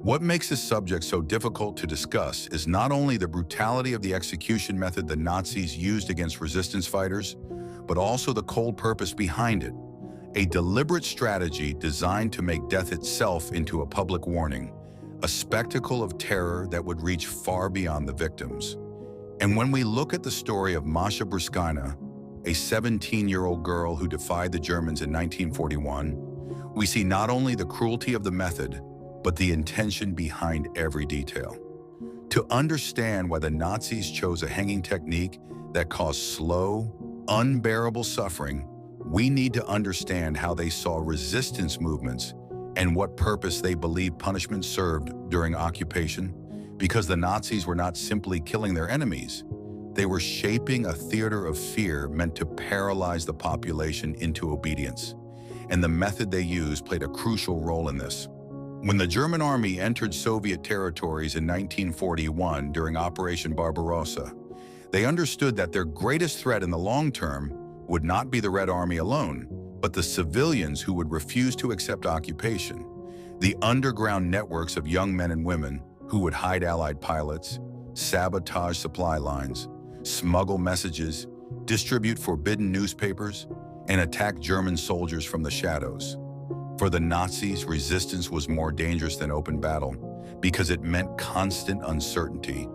What makes this subject so difficult to discuss is not only the brutality of the execution method the Nazis used against resistance fighters, but also the cold purpose behind it, a deliberate strategy designed to make death itself into a public warning, a spectacle of terror that would reach far beyond the victims. And when we look at the story of Masha Bruskina, a 17-year-old girl who defied the Germans in 1941, we see not only the cruelty of the method, but the intention behind every detail. To understand why the Nazis chose a hanging technique that caused slow, unbearable suffering, we need to understand how they saw resistance movements and what purpose they believed punishment served during occupation, because the Nazis were not simply killing their enemies. They were shaping a theater of fear meant to paralyze the population into obedience. And the method they used played a crucial role in this. When the German army entered Soviet territories in 1941 during Operation Barbarossa, they understood that their greatest threat in the long term would not be the Red Army alone, but the civilians who would refuse to accept occupation, the underground networks of young men and women who would hide Allied pilots, sabotage supply lines, smuggle messages, distribute forbidden newspapers, and attack German soldiers from the shadows. For the Nazis, resistance was more dangerous than open battle because it meant constant uncertainty,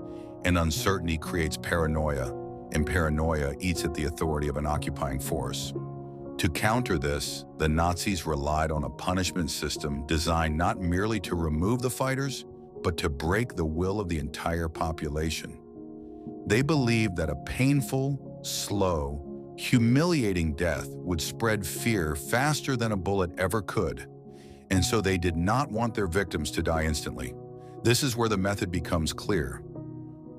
and uncertainty creates paranoia, and paranoia eats at the authority of an occupying force. To counter this, the Nazis relied on a punishment system designed not merely to remove the fighters, but to break the will of the entire population. They believed that a painful, slow, humiliating death would spread fear faster than a bullet ever could, and so they did not want their victims to die instantly. This is where the method becomes clear.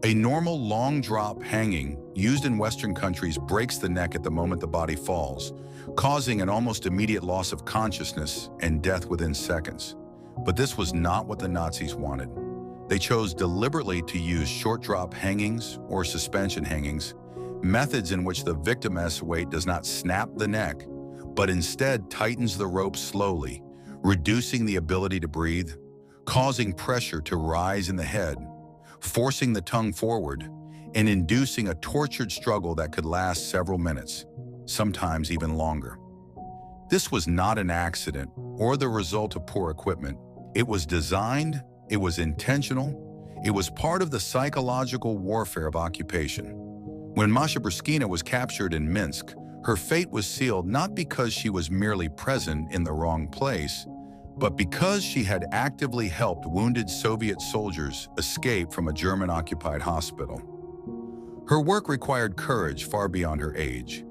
A normal long drop hanging used in Western countries breaks the neck at the moment the body falls, causing an almost immediate loss of consciousness and death within seconds. But this was not what the Nazis wanted. They chose deliberately to use short drop hangings or suspension hangings, methods in which the victim's weight does not snap the neck, but instead tightens the rope slowly, reducing the ability to breathe, causing pressure to rise in the head, forcing the tongue forward, and inducing a tortured struggle that could last several minutes, sometimes even longer. This was not an accident or the result of poor equipment. It was designed, it was intentional, it was part of the psychological warfare of occupation. When Masha Bruskina was captured in Minsk, her fate was sealed not because she was merely present in the wrong place, but because she had actively helped wounded Soviet soldiers escape from a German-occupied hospital. Her work required courage far beyond her age.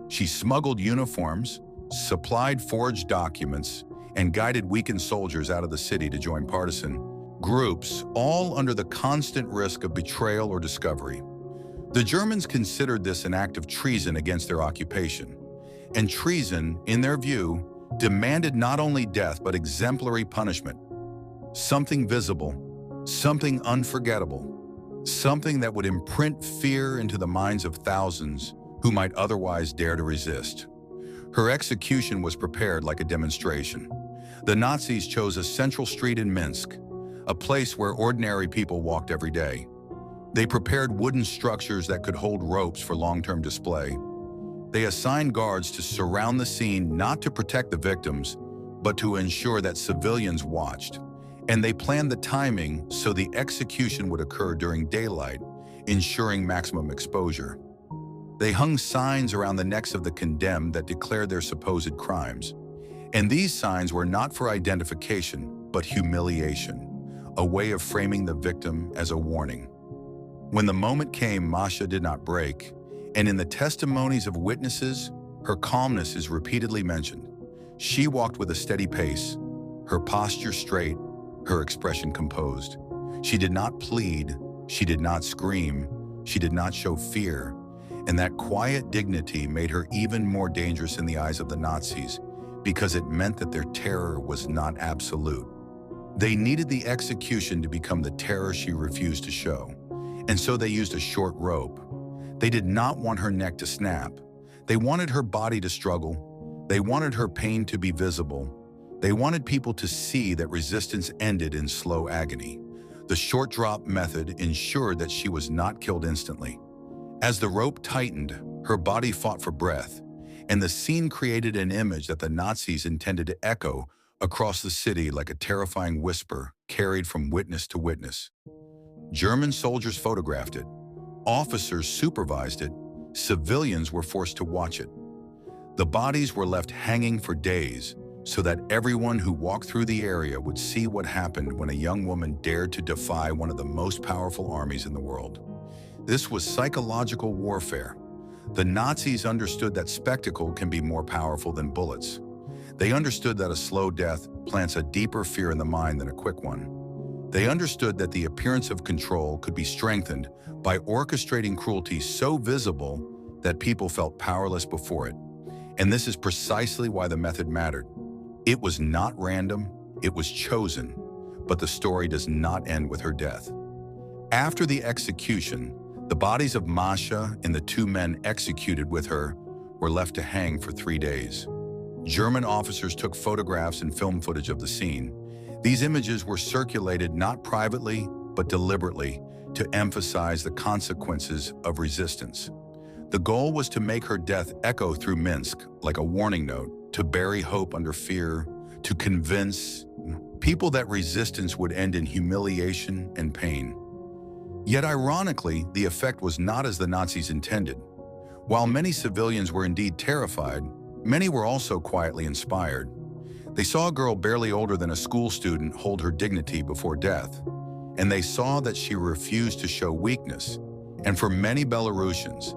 She smuggled uniforms, supplied forged documents, and guided weakened soldiers out of the city to join partisan groups, all under the constant risk of betrayal or discovery. The Germans considered this an act of treason against their occupation, and treason, in their view, demanded not only death but exemplary punishment. Something visible, something unforgettable, something that would imprint fear into the minds of thousands who might otherwise dare to resist. Her execution was prepared like a demonstration. The Nazis chose a central street in Minsk, a place where ordinary people walked every day. They prepared wooden structures that could hold ropes for long-term display. They assigned guards to surround the scene not to protect the victims, but to ensure that civilians watched. And they planned the timing so the execution would occur during daylight, ensuring maximum exposure. They hung signs around the necks of the condemned that declared their supposed crimes. And these signs were not for identification, but humiliation, a way of framing the victim as a warning. When the moment came, Masha did not break, and in the testimonies of witnesses, her calmness is repeatedly mentioned. She walked with a steady pace, her posture straight, her expression composed. She did not plead, she did not scream, she did not show fear, and that quiet dignity made her even more dangerous in the eyes of the Nazis because it meant that their terror was not absolute. They needed the execution to become the terror she refused to show, and so they used a short rope. They did not want her neck to snap. They wanted her body to struggle. They wanted her pain to be visible. They wanted people to see that resistance ended in slow agony. The short drop method ensured that she was not killed instantly. As the rope tightened, her body fought for breath, and the scene created an image that the Nazis intended to echo across the city like a terrifying whisper carried from witness to witness. German soldiers photographed it. Officers supervised it. Civilians were forced to watch it. The bodies were left hanging for days so that everyone who walked through the area would see what happened when a young woman dared to defy one of the most powerful armies in the world. This was psychological warfare. The Nazis understood that spectacle can be more powerful than bullets. They understood that a slow death plants a deeper fear in the mind than a quick one. They understood that the appearance of control could be strengthened by orchestrating cruelty so visible that people felt powerless before it. And this is precisely why the method mattered. It was not random, it was chosen, but the story does not end with her death. After the execution, the bodies of Masha and the two men executed with her were left to hang for 3 days. German officers took photographs and film footage of the scene. These images were circulated not privately, but deliberately to emphasize the consequences of resistance. The goal was to make her death echo through Minsk like a warning note, to bury hope under fear, to convince people that resistance would end in humiliation and pain. Yet ironically, the effect was not as the Nazis intended. While many civilians were indeed terrified, many were also quietly inspired. They saw a girl barely older than a school student hold her dignity before death, and they saw that she refused to show weakness. And for many Belarusians,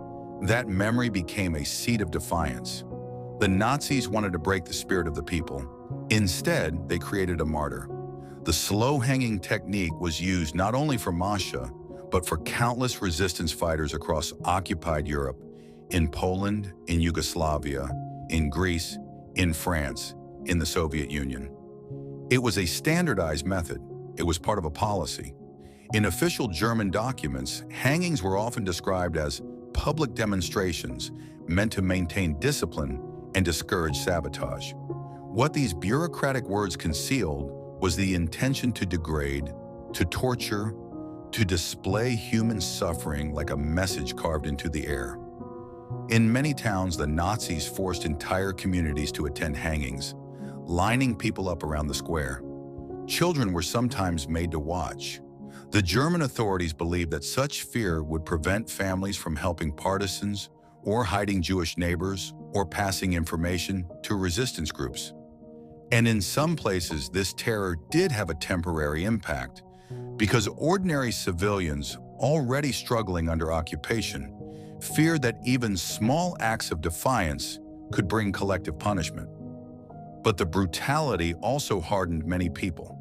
that memory became a seed of defiance. The Nazis wanted to break the spirit of the people. Instead, they created a martyr. The slow-hanging technique was used not only for Masha, but for countless resistance fighters across occupied Europe, in Poland, in Yugoslavia, in Greece, in France, in the Soviet Union. It was a standardized method. It was part of a policy. In official German documents, hangings were often described as public demonstrations meant to maintain discipline and discourage sabotage. What these bureaucratic words concealed was the intention to degrade, to torture, to display human suffering like a message carved into the air. In many towns, the Nazis forced entire communities to attend hangings, lining people up around the square. Children were sometimes made to watch. The German authorities believed that such fear would prevent families from helping partisans or hiding Jewish neighbors or passing information to resistance groups. And in some places, this terror did have a temporary impact, because ordinary civilians, already struggling under occupation, feared that even small acts of defiance could bring collective punishment. But the brutality also hardened many people,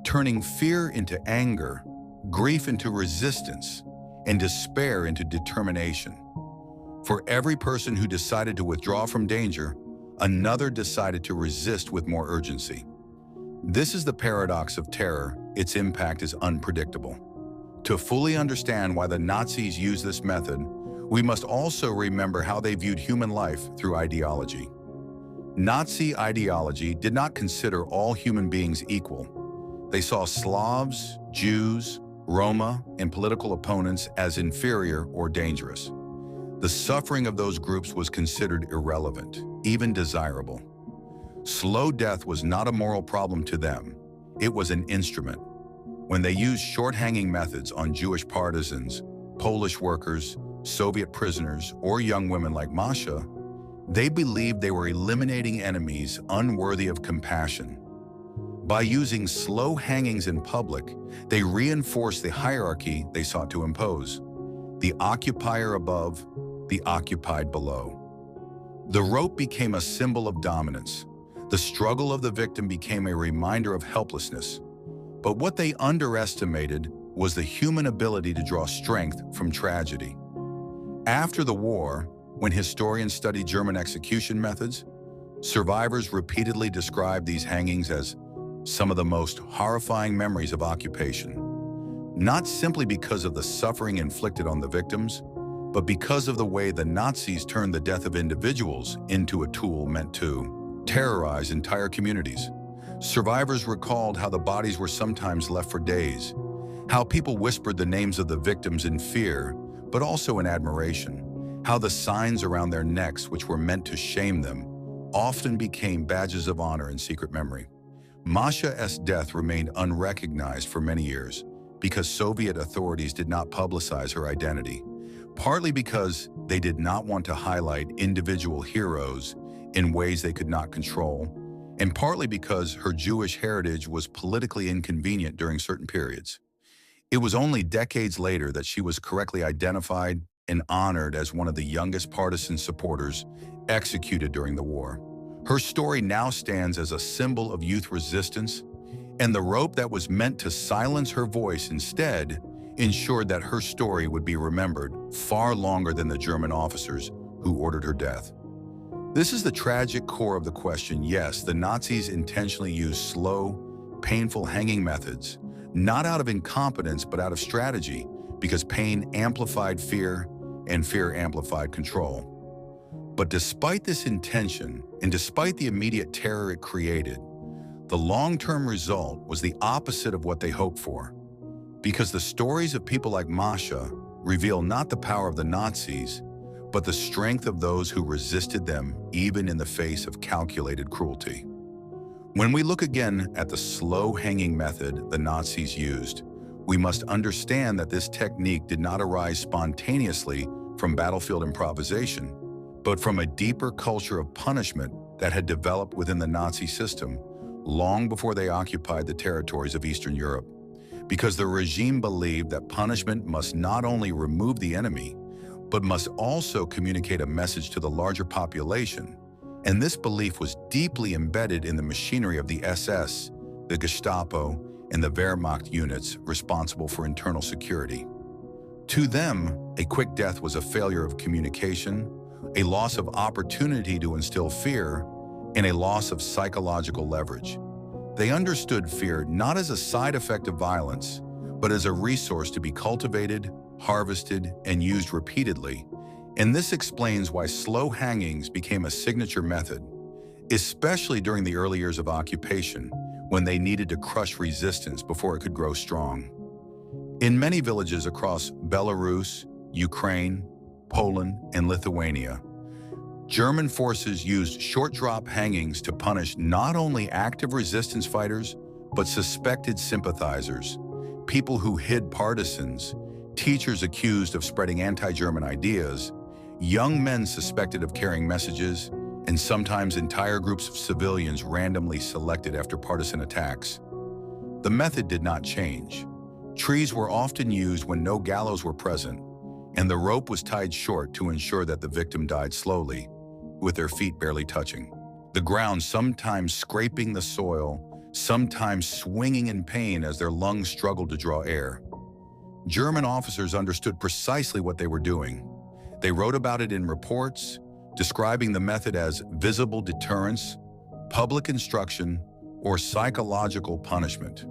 turning fear into anger, grief into resistance, and despair into determination. For every person who decided to withdraw from danger, another decided to resist with more urgency. This is the paradox of terror. Its impact is unpredictable. To fully understand why the Nazis used this method, we must also remember how they viewed human life through ideology. Nazi ideology did not consider all human beings equal. They saw Slavs, Jews, Roma, and political opponents as inferior or dangerous. The suffering of those groups was considered irrelevant, even desirable. Slow death was not a moral problem to them. It was an instrument. When they used short-hanging methods on Jewish partisans, Polish workers, Soviet prisoners, or young women like Masha, they believed they were eliminating enemies unworthy of compassion. By using slow hangings in public, they reinforced the hierarchy they sought to impose: the occupier above, the occupied below. The rope became a symbol of dominance. The struggle of the victim became a reminder of helplessness. But what they underestimated was the human ability to draw strength from tragedy. After the war, when historians studied German execution methods, survivors repeatedly described these hangings as some of the most horrifying memories of occupation, not simply because of the suffering inflicted on the victims, but because of the way the Nazis turned the death of individuals into a tool meant to terrorize entire communities. Survivors recalled how the bodies were sometimes left for days, how people whispered the names of the victims in fear, but also in admiration, how the signs around their necks, which were meant to shame them, often became badges of honor in secret memory. Masha's death remained unrecognized for many years because Soviet authorities did not publicize her identity, partly because they did not want to highlight individual heroes in ways they could not control, and partly because her Jewish heritage was politically inconvenient during certain periods. It was only decades later that she was correctly identified and honored as one of the youngest partisan supporters executed during the war. Her story now stands as a symbol of youth resistance, and the rope that was meant to silence her voice instead ensured that her story would be remembered far longer than the German officers who ordered her death. This is the tragic core of the question. Yes, the Nazis intentionally used slow, painful hanging methods, not out of incompetence but out of strategy, because pain amplified fear and fear amplified control. But despite this intention, and despite the immediate terror it created, the long-term result was the opposite of what they hoped for. Because the stories of people like Masha reveal not the power of the Nazis, but the strength of those who resisted them even in the face of calculated cruelty. When we look again at the slow hanging method the Nazis used, we must understand that this technique did not arise spontaneously from battlefield improvisation, but from a deeper culture of punishment that had developed within the Nazi system long before they occupied the territories of Eastern Europe. Because the regime believed that punishment must not only remove the enemy, but must also communicate a message to the larger population. And this belief was deeply embedded in the machinery of the SS, the Gestapo, and the Wehrmacht units responsible for internal security. To them, a quick death was a failure of communication, a loss of opportunity to instill fear, and a loss of psychological leverage. They understood fear not as a side effect of violence, but as a resource to be cultivated, harvested, and used repeatedly. And this explains why slow hangings became a signature method, especially during the early years of occupation, when they needed to crush resistance before it could grow strong. In many villages across Belarus, Ukraine, Poland, and Lithuania, German forces used short drop hangings to punish not only active resistance fighters, but suspected sympathizers, people who hid partisans, teachers accused of spreading anti-German ideas, young men suspected of carrying messages, and sometimes entire groups of civilians randomly selected after partisan attacks. The method did not change. Trees were often used when no gallows were present, and the rope was tied short to ensure that the victim died slowly, with their feet barely touching. The ground sometimes scraping the soil, sometimes swinging in pain as their lungs struggled to draw air. German officers understood precisely what they were doing. They wrote about it in reports, describing the method as visible deterrence, public instruction, or psychological punishment.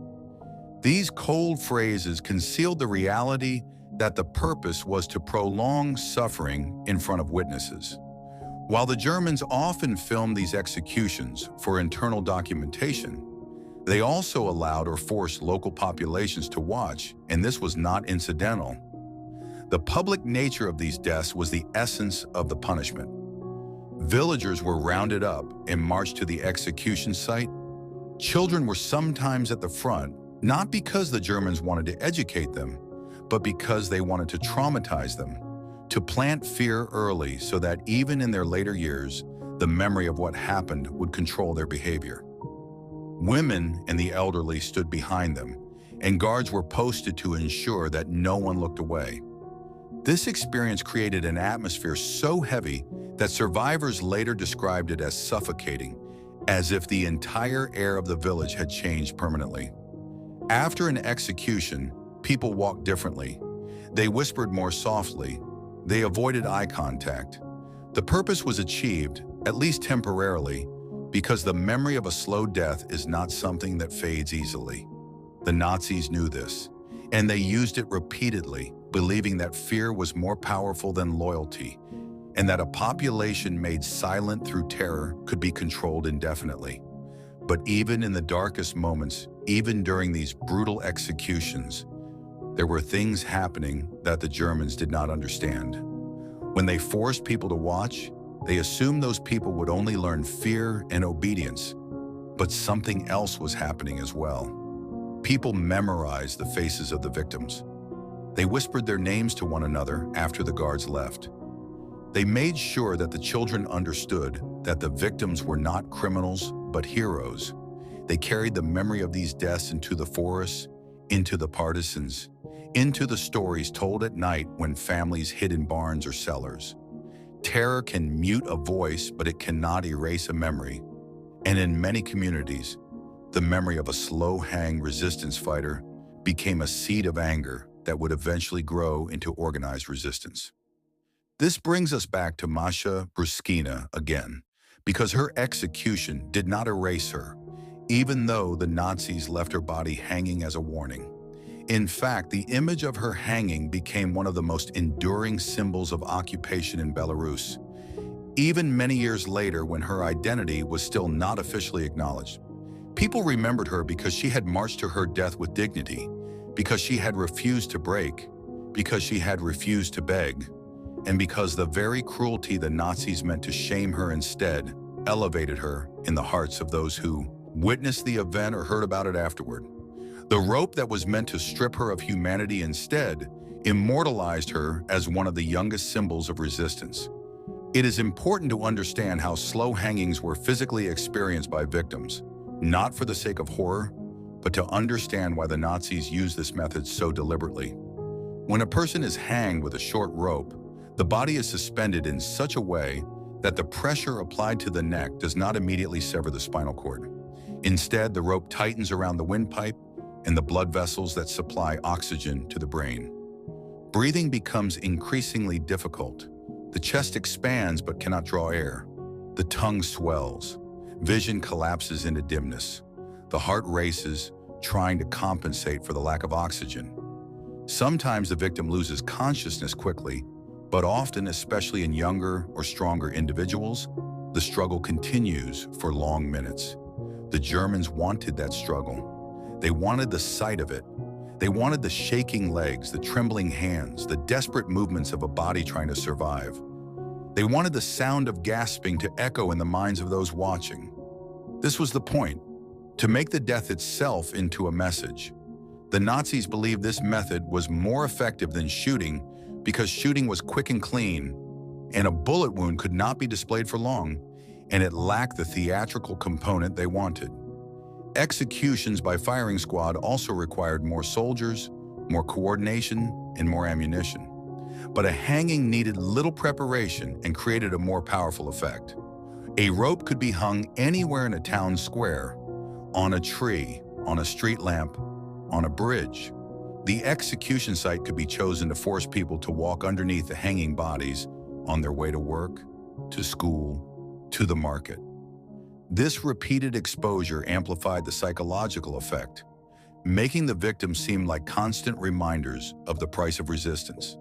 These cold phrases concealed the reality that the purpose was to prolong suffering in front of witnesses. While the Germans often filmed these executions for internal documentation, they also allowed or forced local populations to watch, and this was not incidental. The public nature of these deaths was the essence of the punishment. Villagers were rounded up and marched to the execution site. Children were sometimes at the front, not because the Germans wanted to educate them, but because they wanted to traumatize them, to plant fear early so that even in their later years, the memory of what happened would control their behavior. Women and the elderly stood behind them, and guards were posted to ensure that no one looked away. This experience created an atmosphere so heavy that survivors later described it as suffocating, as if the entire air of the village had changed permanently. After an execution, people walked differently. They whispered more softly. They avoided eye contact. The purpose was achieved, at least temporarily, because the memory of a slow death is not something that fades easily. The Nazis knew this, and they used it repeatedly, believing that fear was more powerful than loyalty, and that a population made silent through terror could be controlled indefinitely. But even in the darkest moments, even during these brutal executions, there were things happening that the Germans did not understand. When they forced people to watch, they assumed those people would only learn fear and obedience. But something else was happening as well. People memorized the faces of the victims. They whispered their names to one another after the guards left. They made sure that the children understood that the victims were not criminals, but heroes. They carried the memory of these deaths into the forests, into the partisans, into the stories told at night when families hid in barns or cellars. Terror can mute a voice, but it cannot erase a memory. And in many communities, the memory of a slow-hang resistance fighter became a seed of anger that would eventually grow into organized resistance. This brings us back to Masha Bruskina again, because her execution did not erase her, even though the Nazis left her body hanging as a warning. In fact, the image of her hanging became one of the most enduring symbols of occupation in Belarus, even many years later when her identity was still not officially acknowledged. People remembered her because she had marched to her death with dignity, because she had refused to break, because she had refused to beg, and because the very cruelty the Nazis meant to shame her instead elevated her in the hearts of those who witnessed the event or heard about it afterward. The rope that was meant to strip her of humanity instead immortalized her as one of the youngest symbols of resistance. It is important to understand how slow hangings were physically experienced by victims, not for the sake of horror, but to understand why the Nazis used this method so deliberately. When a person is hanged with a short rope, the body is suspended in such a way that the pressure applied to the neck does not immediately sever the spinal cord. Instead, the rope tightens around the windpipe and the blood vessels that supply oxygen to the brain. Breathing becomes increasingly difficult. The chest expands but cannot draw air. The tongue swells. Vision collapses into dimness. The heart races, trying to compensate for the lack of oxygen. Sometimes the victim loses consciousness quickly, but often, especially in younger or stronger individuals, the struggle continues for long minutes. The Germans wanted that struggle. They wanted the sight of it. They wanted the shaking legs, the trembling hands, the desperate movements of a body trying to survive. They wanted the sound of gasping to echo in the minds of those watching. This was the point, to make the death itself into a message. The Nazis believed this method was more effective than shooting because shooting was quick and clean, and a bullet wound could not be displayed for long, and it lacked the theatrical component they wanted. Executions by firing squad also required more soldiers, more coordination, and more ammunition. But a hanging needed little preparation and created a more powerful effect. A rope could be hung anywhere in a town square, on a tree, on a street lamp, on a bridge. The execution site could be chosen to force people to walk underneath the hanging bodies on their way to work, to school, to the market. This repeated exposure amplified the psychological effect, making the victims seem like constant reminders of the price of resistance.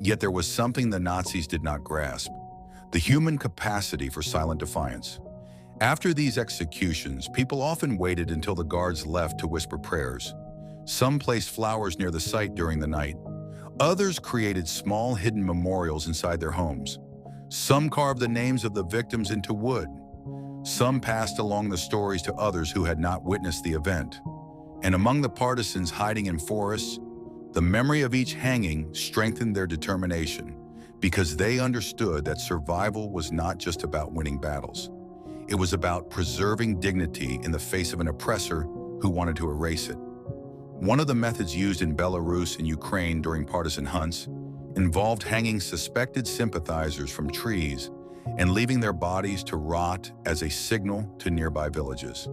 Yet there was something the Nazis did not grasp: the human capacity for silent defiance. After these executions, people often waited until the guards left to whisper prayers. Some placed flowers near the site during the night. Others created small hidden memorials inside their homes. Some carved the names of the victims into wood. Some passed along the stories to others who had not witnessed the event. And among the partisans hiding in forests, the memory of each hanging strengthened their determination, because they understood that survival was not just about winning battles. It was about preserving dignity in the face of an oppressor who wanted to erase it. One of the methods used in Belarus and Ukraine during partisan hunts involved hanging suspected sympathizers from trees and leaving their bodies to rot as a signal to nearby villages.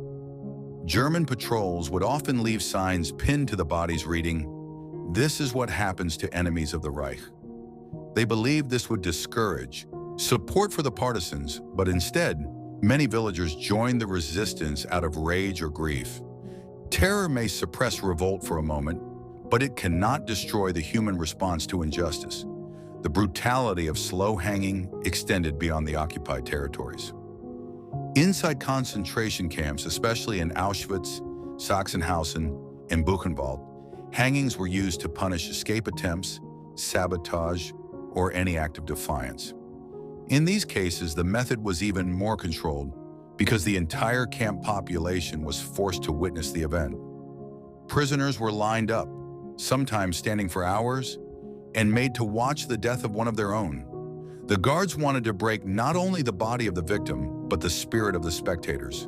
German patrols would often leave signs pinned to the bodies reading, "This is what happens to enemies of the Reich." They believed this would discourage support for the partisans, but instead, many villagers joined the resistance out of rage or grief. Terror may suppress revolt for a moment, but it cannot destroy the human response to injustice. The brutality of slow hanging extended beyond the occupied territories. Inside concentration camps, especially in Auschwitz, Sachsenhausen, and Buchenwald, hangings were used to punish escape attempts, sabotage, or any act of defiance. In these cases, the method was even more controlled because the entire camp population was forced to witness the event. Prisoners were lined up, sometimes standing for hours, and made to watch the death of one of their own. The guards wanted to break not only the body of the victim, but the spirit of the spectators.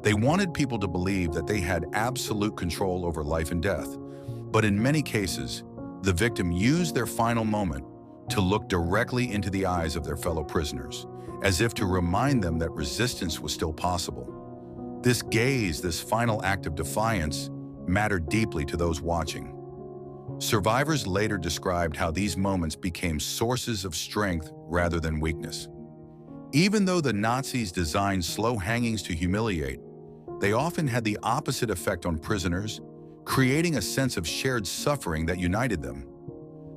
They wanted people to believe that they had absolute control over life and death. But in many cases, the victim used their final moment to look directly into the eyes of their fellow prisoners, as if to remind them that resistance was still possible. This gaze, this final act of defiance, mattered deeply to those watching. Survivors later described how these moments became sources of strength rather than weakness. Even though the Nazis designed slow hangings to humiliate, they often had the opposite effect on prisoners, creating a sense of shared suffering that united them.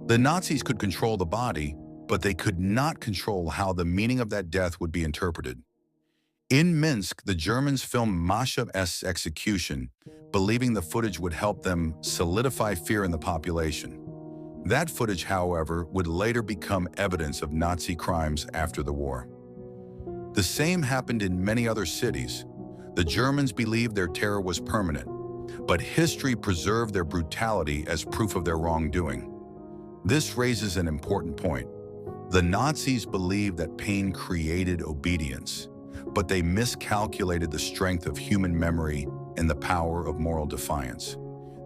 The Nazis could control the body, but they could not control how the meaning of that death would be interpreted. In Minsk, the Germans filmed Masha's execution, believing the footage would help them solidify fear in the population. That footage, however, would later become evidence of Nazi crimes after the war. The same happened in many other cities. The Germans believed their terror was permanent, but history preserved their brutality as proof of their wrongdoing. This raises an important point. The Nazis believed that pain created obedience, but they miscalculated the strength of human memory and the power of moral defiance.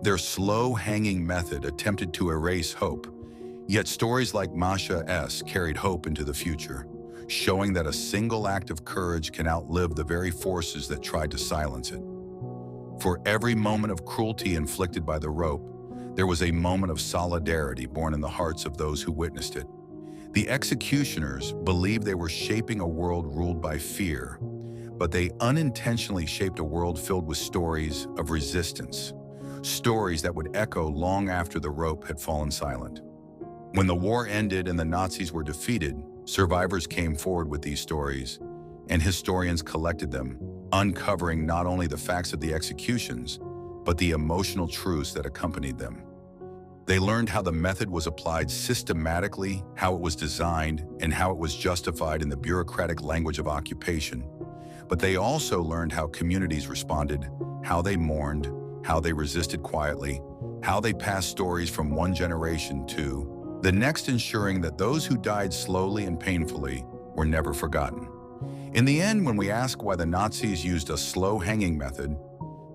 Their slow hanging method attempted to erase hope, yet stories like Masha's carried hope into the future, showing that a single act of courage can outlive the very forces that tried to silence it. For every moment of cruelty inflicted by the rope, there was a moment of solidarity born in the hearts of those who witnessed it. The executioners believed they were shaping a world ruled by fear, but they unintentionally shaped a world filled with stories of resistance, stories that would echo long after the rope had fallen silent. When the war ended and the Nazis were defeated, survivors came forward with these stories, and historians collected them, uncovering not only the facts of the executions, but the emotional truths that accompanied them. They learned how the method was applied systematically, how it was designed, and how it was justified in the bureaucratic language of occupation. But they also learned how communities responded, how they mourned, how they resisted quietly, how they passed stories from one generation to the next, ensuring that those who died slowly and painfully were never forgotten. In the end, when we ask why the Nazis used a slow hanging method,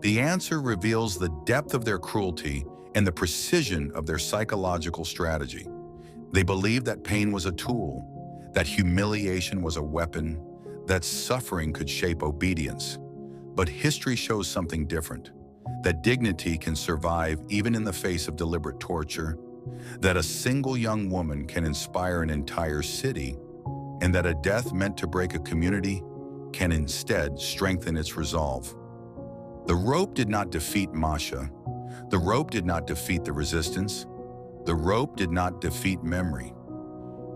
the answer reveals the depth of their cruelty and the precision of their psychological strategy. They believed that pain was a tool, that humiliation was a weapon, that suffering could shape obedience. But history shows something different, that dignity can survive even in the face of deliberate torture, that a single young woman can inspire an entire city, and that a death meant to break a community can instead strengthen its resolve. The rope did not defeat Masha. The rope did not defeat the resistance. The rope did not defeat memory.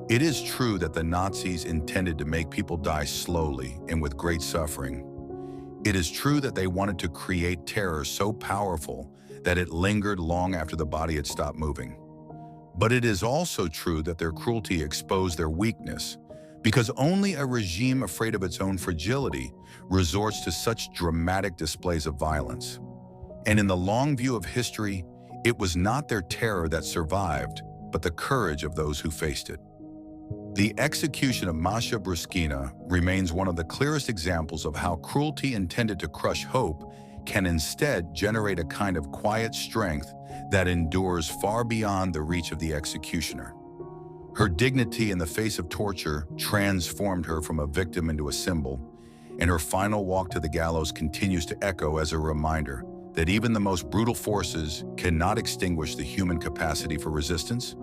It is true that the Nazis intended to make people die slowly and with great suffering. It is true that they wanted to create terror so powerful that it lingered long after the body had stopped moving. But it is also true that their cruelty exposed their weakness, because only a regime afraid of its own fragility resorts to such dramatic displays of violence. And in the long view of history, it was not their terror that survived, but the courage of those who faced it. The execution of Masha Bruskina remains one of the clearest examples of how cruelty intended to crush hope can instead generate a kind of quiet strength that endures far beyond the reach of the executioner. Her dignity in the face of torture transformed her from a victim into a symbol, and her final walk to the gallows continues to echo as a reminder that even the most brutal forces cannot extinguish the human capacity for resistance,